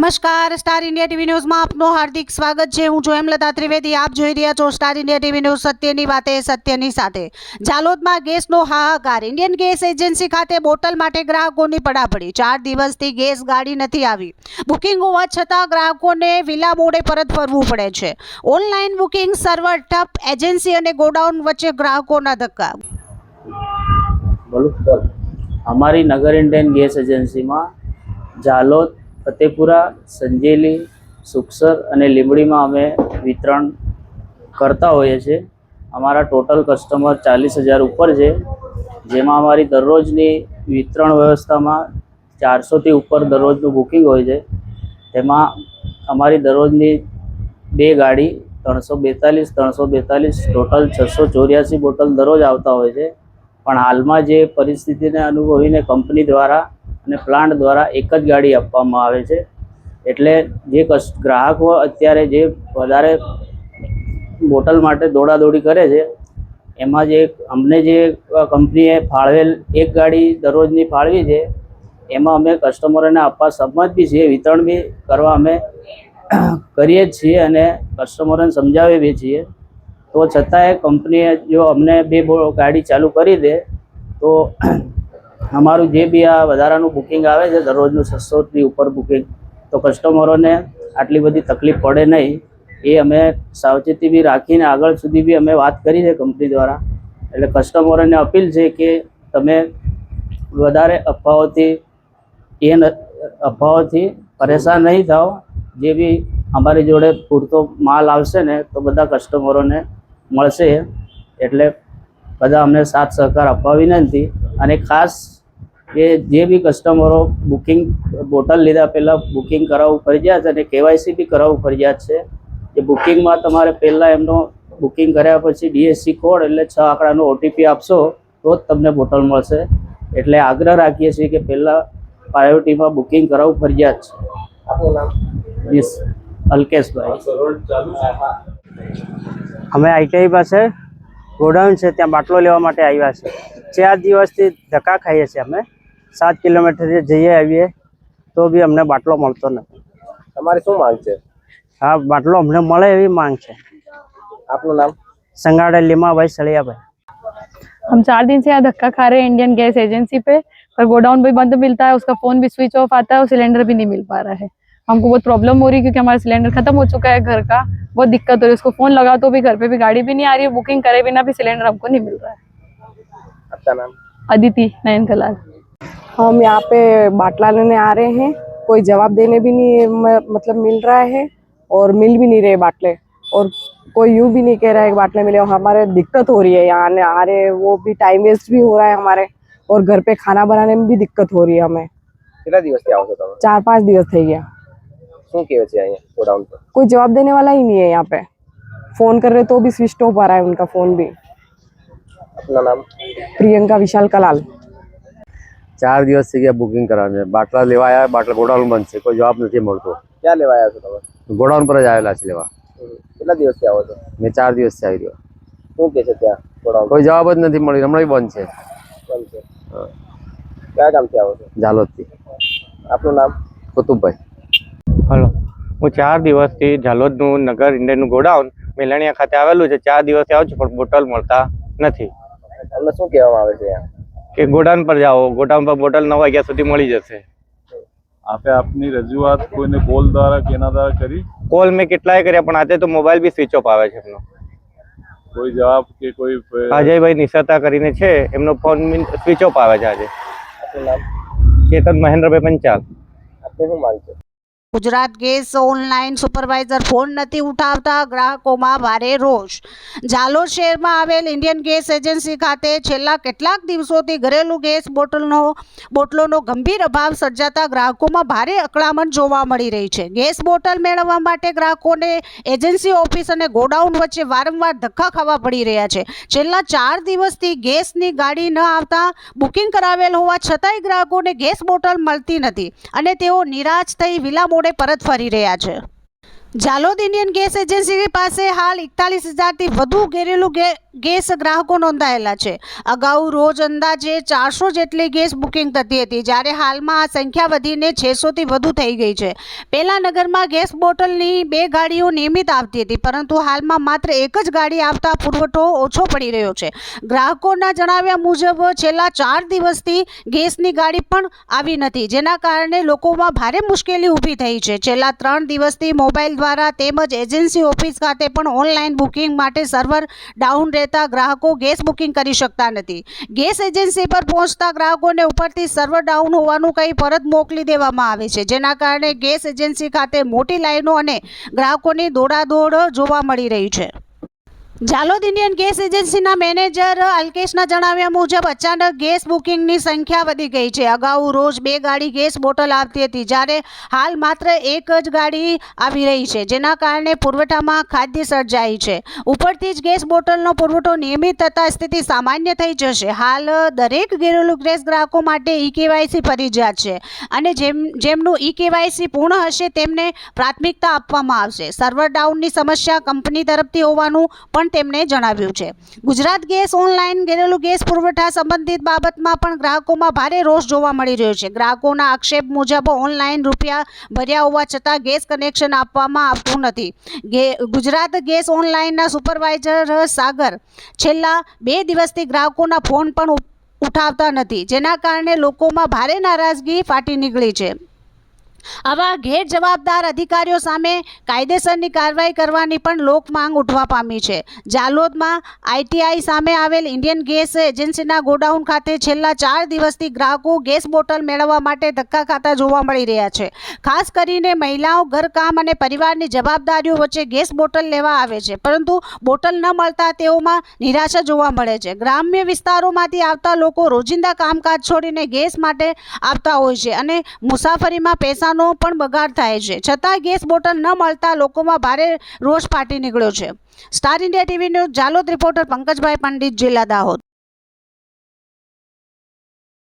નમસ્કાર, star India TV ન્યૂઝમાં આપનું હાર્દિક સ્વાગત છે। હું છું હેમલતા ત્રિવેદી। આપ જોઈ રહ્યા છો સ્ટાર ઇન્ડિયા ટીવી ન્યૂઝ। સત્યની વાતે સત્યની સાથે। જાલોદમાં ગેસનો હાહાકાર। ઇન્ડિયન ગેસ એજન્સી ખાતે બોટલ માટે ગ્રાહકોની પડાપડી। 4 દિવસથી ગેસ ગાડી નથી આવી। બુકિંગ હોવા છતાં ગ્રાહકોને વિલા મોડે પરત ફરવું પડે છે। ઓનલાઈન બુકિંગ સર્વર ઠપ। એજન્સી અને ગોડાઉન વચ્ચે ગ્રાહકોના ધક્કા। हमारी नगर इंडियन गैस एजेंसी में जालोद, फतेपुरा, संजेली, सुखसर और લીંબડી में अमे वितरण करता होइए छे। अमारा टोटल कस्टमर 40,000 ऊपर है, जेमां अमारी दररोजनी वितरण व्यवस्था में 400 थी ऊपर दररोजनु बुकिंग होय छे। तेमां अमारी दररोजनी 2 गाड़ी 342 टोटल 684 बोटल दररोज आवता होय छे। पण हाल में जे परिस्थिति ने अनुभवीने कंपनी द्वारा अने प्लांट द्वारा एक ज गाड़ी आपवामां आवे छे। एटले जे ग्राहको अत्यारे जे वधारे बोटल माटे दौड़ादौड़ी करे छे, एमां जे अमने जे कंपनीए फाळवेल एक गाड़ी दररोजनी फाळवी छे, एमां अमे कस्टमरोने आपवा सहमत बी छीए, वितरण बी करवा अमे करीए छीए अने कस्टमरोने समजावीए बी छीए। तो छतांय कंपनीए जो अमने 2 गाड़ी चालू करी दे तो अमारू जे बी आ वधारानुं बुकिंग आवे छे दररोजनुं 600 थी ऊपर बुकिंग, तो कस्टमरोने आटली बधी तकलीफ पड़े नहीं, ए अमे सावचेती बी राखीने आगळ सुधी बी अमे वात करी छे कंपनी द्वारा। एटले कस्टमरोने अपील छे के तमे वधारे अफवाओथी परेशान नहीं थाओ। जे बी अमारी जोड़े पूरतो माल आवशे ने तो बधा कस्टमरोने मळशे। एटले बधा अमने साथ सहकार आपवा विनंती। अने खास के जे बी कस्टमरो बुकिंग बोटल लीधा पहला बुकिंग करावવું ફરજિયાત છે અને KYC बी करावવું फरजियात છે। जे बुकिंग में तमारे पहला एमनो बुकिंग कर्या पछी DSC कोड एटले 6 आंकड़ानो OTP आपशो तो ज तमने बोटल मळशे। एटले आग्रह राखीए छीए के पहला प्रायोरिटी में बुकिंग करावવું फरजियात छे। आपनुं नाम? यस, अल्केशभाई। અમે ITI પાસે ગોડાઉન છે ત્યાં બાટલો લેવા માટે આવ્યા છે। 4 દિવસથી ધક્કા ખાઈએ છીએ। અમે 7 કિલોમીટર જઈએ આવીએ તો બી અમને બાટલો મળતો નથી। તમારી શું માંગ છે? હા, બાટલો અમને મળે એવી માંગ છે। આપનું નામ? સંગાડે લીમાભાઈ સળિયાભાઈ। हम 4 दिन से यहाँ धक्का खा रहे हैं इंडियन गैस एजेंसी पे, पर गोडाउन भी बंद मिलता है, उसका फोन भी स्विच ऑफ आता है और सिलेंडर भी नहीं मिल पा रहा है। हमको बहुत प्रॉब्लम हो रही है क्योंकि हमारा सिलेंडर खत्म हो चुका है घर का। बहुत दिक्कत हो रही है, उसको फोन लगा तो भी घर पे भी गाड़ी भी नहीं आ रही है, बुकिंग करे बिना भी सिलेंडर हमको नहीं मिल रहा है। आपका नाम? अदिति नयन कलाल। हम यहाँ पे बाटला लेने आ रहे हैं, कोई जवाब देने भी नहीं मतलब मिल रहा है और मिल भी नहीं रहे बाटले, और कोई यूँ भी नहीं कह रहा है कि बाटले मिले। और हमारे दिक्कत हो रही है यहाँ आने आ रहे, वो भी टाइम वेस्ट भी हो रहा है हमारे, और घर पे खाना बनाने में भी दिक्कत हो रही है हमें। કેટલા દિવસથી આવો છો તમે? 4-5 दिवस થઈ ગયા। શું કહે છે અહીંયા ગોડાઉન પર? कोई जवाब देने वाला ही नहीं है यहाँ पे। फोन कर रहे तो भी स्विच ऑफ आ रहा है उनका फोन भी। આપનું નામ? प्रियंका विशाल कलाल। 4 દિવસ થઈ ગયા બુકિંગ કરાવીને, બાટલા લેવા આવ્યા, બાટલા ગોડાઉન બંધ છે, કોઈ જવાબ નથી મળતો। ક્યાં લેવા આવ્યા છો તમે? ગોડાઉન પર જ આવેલા છે લેવા। કેટલા દિવસથી આવો છો? મેં 4 દિવસથી આવી રહ્યો, શું કહે છે ત્યાં ગોડાઉન? કોઈ જવાબ જ નથી મળી, હમણાં બંધ છે। બંધ છે? કયા ગામથી આવો છો? જાલોદથી। આપનું નામ? કુતુબભાઈ। હલો, હું 4 દિવસથી જાલોદનું નગર ઇન્ડિયનનું ગોડાઉન મેલણિયા ખાતે આવેલું છે। 4 દિવસથી આવું છું પણ બોટલ મળતા નથી। તમને શું કહેવામાં આવે છે અહીંયા? કે ગોડાઉન પર જાઓ, ગોડાઉન પર બોટલ 9 વાગ્યા સુધી મળી જશે। आपे अपनी रजूआत कोई कॉल द्वारा केना द्वारा करी? કોલ મેં કેટલાય કર્યા પણ આજે તો મોબાઈલ બી સ્વિચ ઓફ આવે છે એમનો। कोई जवाब के कोई અજયભાઈ નિશતા કરીને છે, એમનો ફોન સ્વિચ ઓફ આવે છે આજે। આપનું નામ? ચેતન મહેન્દ્રભાઈ પંચાલ। આપને શું માંગ છે? Gujarat gas online supervisor phone નથી ઉઠાવતા, ગ્રાહકોમાં ભારે રોષ। જાલોદ શહેરમાં આવેલ ઇન્ડિયન ગેસ એજન્સી ખાતે છેલ્લા કેટલાક દિવસોથી ઘરેલું ગેસ બોટલોનો ગંભીર અભાવ સર્જાતા ગ્રાહકોમાં ભારે અકળામણ જોવા મળી રહી છે। ગેસ બોટલ મેળવવા માટે ગ્રાહકોને એજન્સી ઓફિસ અને ગોડાઉન વચ્ચે વારંવાર ધક્કા ખાવા પડી રહ્યા છે। છેલ્લા 4 દિવસથી ગેસની ગાડી ન આવતા બુકિંગ કરાવેલ હોવા છતાંય ગ્રાહકોને ગેસ બોટલ મળતી નથી અને તેઓ નિરાશ થઈ વિલા મોડે પરત ફરી રહ્યા છે। જાલોદ ઇન્ડિયન ગેસ એજન્સી પાસે હાલ 41,000થી વધુ ઘરેલું ગેસ ગ્રાહકો નોંધાયેલા છે. અગાઉ રોજ અંદાજે 400 જેટલી ગેસ બુકિંગ થતી હતી, જ્યારે હાલમાં આ સંખ્યા વધીને 600થી વધુ થઈ ગઈ છે. પહેલા નગરમાં ગેસ બોટલની 2 ગાડીઓ નિયમિત આવતી હતી, પરંતુ હાલમાં માત્ર 1 જ ગાડી આવતા પુરવઠો ઓછો પડી રહ્યો છે. ગ્રાહકોના જણાવ્યા મુજબ છેલ્લા 4 દિવસથી ગેસની ગાડી પણ આવી નથી, જેના કારણે લોકોમાં ભારે મુશ્કેલી ઊભી થઈ છે. છેલ્લા 3 દિવસથી મોબાઈલ દ્વારા તેમજ એજન્સી ઓફિસ ખાતે પણ ઓનલાઈન બુકિંગ માટે સર્વર ડાઉન રહેતા ગ્રાહકો ગેસ બુકિંગ કરી શકતા નથી. ગેસ એજન્સી પર પહોંચતા ગ્રાહકોને ઉપરથી સર્વર ડાઉન હોવાનું કહી પરત મોકલી દેવામાં આવે છે, જેના કારણે ગેસ એજન્સી ખાતે મોટી લાઈનો અને ગ્રાહકોની દોડાદોડ જોવા મળી રહી છે. જાલોદ ઇન્ડિયન ગેસ એજન્સીના મેનેજર અલ્કેશના જણાવ્યા મુજબ અચાનક ગેસ બુકિંગની સંખ્યા વધી ગઈ છે. અગાઉ રોજ 2 ગાડી ગેસ બોટલ આવતી હતી, જ્યારે હાલ માત્ર 1 જ ગાડી આવી રહી છે, જેના કારણે પુરવઠામાં ખાદ્ય સર્જાઈ છે. ઉપરથી જ ગેસ બોટલનો પુરવઠો નિયમિત થતાં સ્થિતિ સામાન્ય થઈ જશે. હાલ દરેક ઘરેલું ગેસ ગ્રાહકો માટે ઈ-કેવાયસી ફરજિયાત છે અને જેમનું ઈ-કેવાયસી પૂર્ણ હશે તેમને પ્રાથમિકતા આપવામાં આવશે. સર્વર ડાઉનની સમસ્યા કંપની તરફથી હોવાનું પણ તેમણે જણાવ્યું છે. ગુજરાત ગેસ ઓનલાઈન ઘરેલું ગેસ પુરવઠા સંબંધિત બાબતમાં પણ ગ્રાહકોમાં ભારે રોષ જોવા મળી રહ્યો છે. ગ્રાહકોના આક્ષેપ મુજબ ઓનલાઈન રૂપિયા ભર્યા હોવા છતાં ગેસ કનેક્શન આપવામાં આવતું નથી. ગુજરાત ગેસ ઓનલાઈનના સુપરવાઇઝર સાગર છેલ્લા 2 દિવસથી ગ્રાહકોના ફોન પણ ઉઠાવતા નથી, જેના કારણે લોકોમાં ભારે નારાજગી ફાટી નીકળી છે. આવા ગેરજવાબદાર અધિકારીઓ સામે કાયદેસરની કાર્યવાહી કરવાની પણ લોક માંગ ઉઠવા પામી છે. જાલોદમાં ITI સામે આવેલ ઇન્ડિયન ગેસ એજન્સીના ગોડાઉન ખાતે છેલ્લા 4 દિવસથી ગ્રાહકો ગેસ બોટલ મેળવવા માટે ધક્કા ખાતા જોવા મળી રહ્યા છે. ખાસ કરીને મહિલાઓ ઘરકામ અને પરિવારની જવાબદારીઓ વચ્ચે ગેસ બોટલ લેવા આવે છે, પરંતુ બોટલ ન મળતા તેઓમાં નિરાશા જોવા મળે છે. ગ્રામ્ય વિસ્તારોમાંથી આવતા લોકો રોજિંદા કામકાજ છોડીને ગેસ માટે આવતા હોય છે અને મુસાફરીમાં પૈસાનો પણ બગાડ થાય છે, છતાં ગેસ બોટલ ન મળતા લોકોમાં ભારે રોષ ફાટી નીકળ્યો છે. Star India TV news Jhalod reporter Pankajbhai Pandit, જિલ્લા દાહોદ.